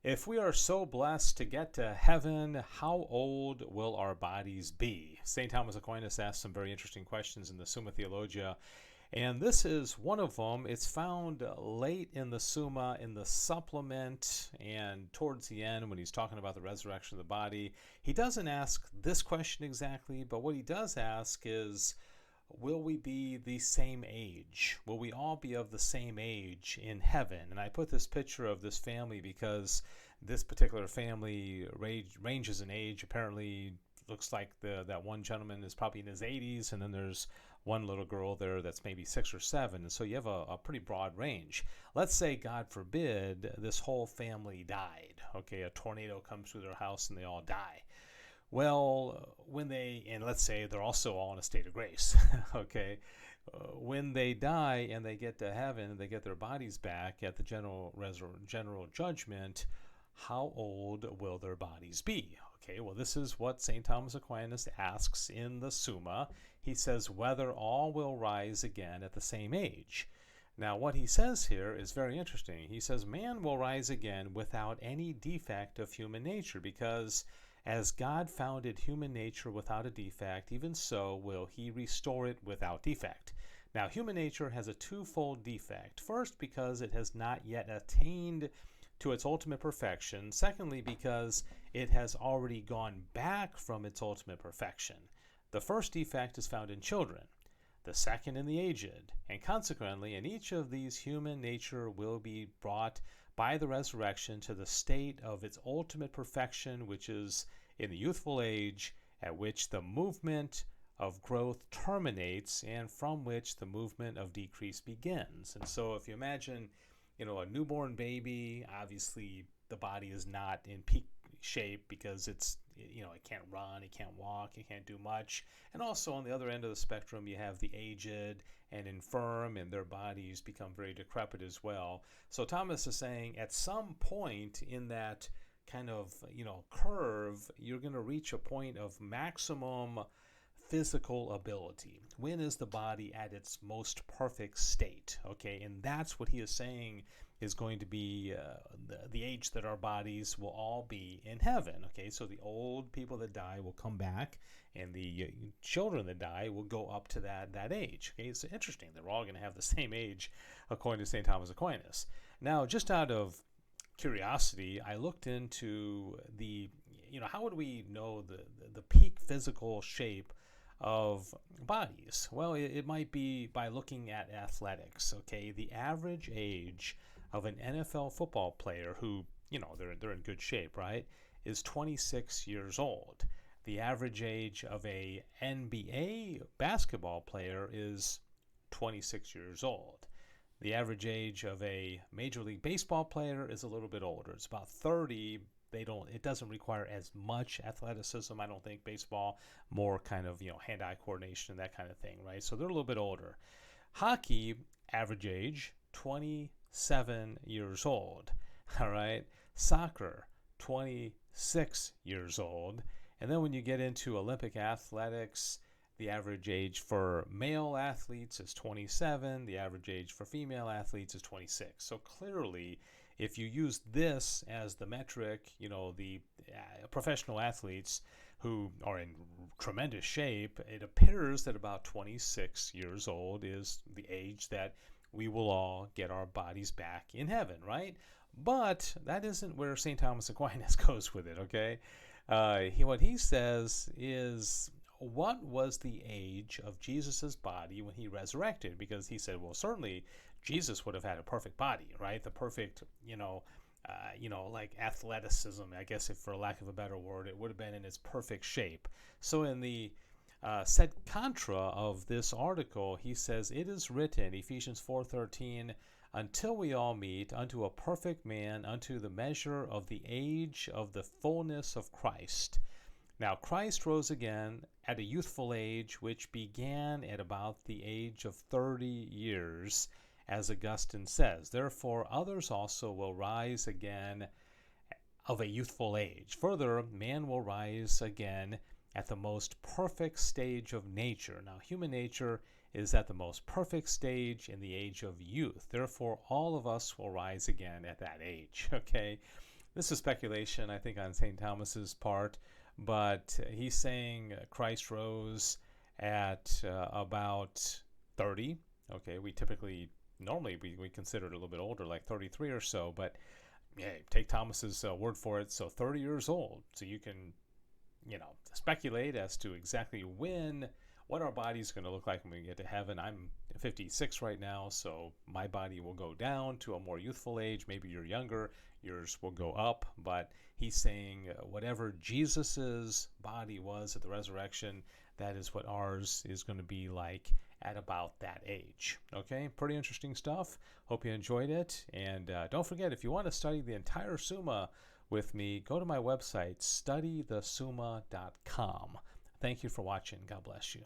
If we are so blessed to get to heaven, how old will our bodies be? St. Thomas Aquinas asked some very interesting questions in the Summa Theologia, and this is one of them. It's found late in the Summa, in the supplement, and towards the end when he's talking about the resurrection of the body. He doesn't ask this question exactly, but what he does ask is, will we be the same age? Will we all be of the same age in heaven? And I put this picture of this family because this particular family ranges in age. Apparently, looks like that one gentleman is probably in his 80s, and then there's one little girl there that's maybe 6 or 7. And so you have a pretty broad range. Let's say, God forbid, this whole family died. Okay, a tornado comes through their house and they all die. Well, and let's say they're also all in a state of grace, okay? When they die and they get to heaven and they get their bodies back at the general judgment, how old will their bodies be? Okay, well, this is what St. Thomas Aquinas asks in the Summa. He says whether all will rise again at the same age. Now, what he says here is very interesting. He says man will rise again without any defect of human nature, because as God founded human nature without a defect, even so will he restore it without defect. Now, human nature has a twofold defect. First, because it has not yet attained to its ultimate perfection. Secondly, because it has already gone back from its ultimate perfection. The first defect is found in children, the second in the aged, and consequently, in each of these human nature will be brought by the resurrection to the state of its ultimate perfection, which is in the youthful age, at which the movement of growth terminates and from which the movement of decrease begins. And so if you imagine, a newborn baby, obviously the body is not in peak shape because it can't run, it can't walk, it can't do much. And also on the other end of the spectrum, you have the aged and infirm, and their bodies become very decrepit as well. So Thomas is saying at some point in that kind of, curve, you're going to reach a point of maximum physical ability. When is the body at its most perfect state? Okay, and that's what he is saying is going to be the age that our bodies will all be in heaven. Okay, so the old people that die will come back, and the children that die will go up to that age. Okay, it's interesting. They're all going to have the same age according to St. Thomas Aquinas. Now, just out of curiosity, I looked into how would we know the peak physical shape of bodies? Well, it might be by looking at athletics. Okay, the average age of an NFL football player who, they're in good shape, right, is 26 years old. The average age of a NBA basketball player is 26 years old. The average age of a Major League Baseball player is a little bit older. It's about 30. It doesn't require as much athleticism, I don't think. Baseball, more kind of, hand-eye coordination and that kind of thing, right? So they're a little bit older. Hockey, average age, 27 years old, all right? Soccer, 26 years old. And then when you get into Olympic athletics, the average age for male athletes is 27. The average age for female athletes is 26. So clearly, if you use this as the metric, the professional athletes who are in tremendous shape, it appears that about 26 years old is the age that we will all get our bodies back in heaven, right? But that isn't where St. Thomas Aquinas goes with it, okay? What he says is, what was the age of Jesus's body when he resurrected? Because he said, well, certainly Jesus would have had a perfect body, right? The perfect, like athleticism, I guess, if for lack of a better word, it would have been in its perfect shape. So in the sed contra of this article, he says, it is written, Ephesians 4:13, until we all meet unto a perfect man, unto the measure of the age of the fullness of Christ. Now, Christ rose again at a youthful age, which began at about the age of 30 years, as Augustine says. Therefore, others also will rise again of a youthful age. Further, man will rise again at the most perfect stage of nature. Now, human nature is at the most perfect stage in the age of youth. Therefore, all of us will rise again at that age, okay? This is speculation, I think, on St. Thomas's part, but he's saying Christ rose at about 30. Okay, we typically, normally, we consider it a little bit older, like 33 or so, but yeah, take Thomas's word for it. So 30 years old. So you can, speculate as to exactly what our body's going to look like when we get to heaven. I'm 56 right now, so my body will go down to a more youthful age. Maybe you're younger, yours will go up. But he's saying whatever Jesus's body was at the resurrection, that is what ours is going to be like at about that age. Okay, pretty interesting stuff. Hope you enjoyed it. And don't forget, if you want to study the entire Summa with me, go to my website, studythesumma.com. Thank you for watching. God bless you.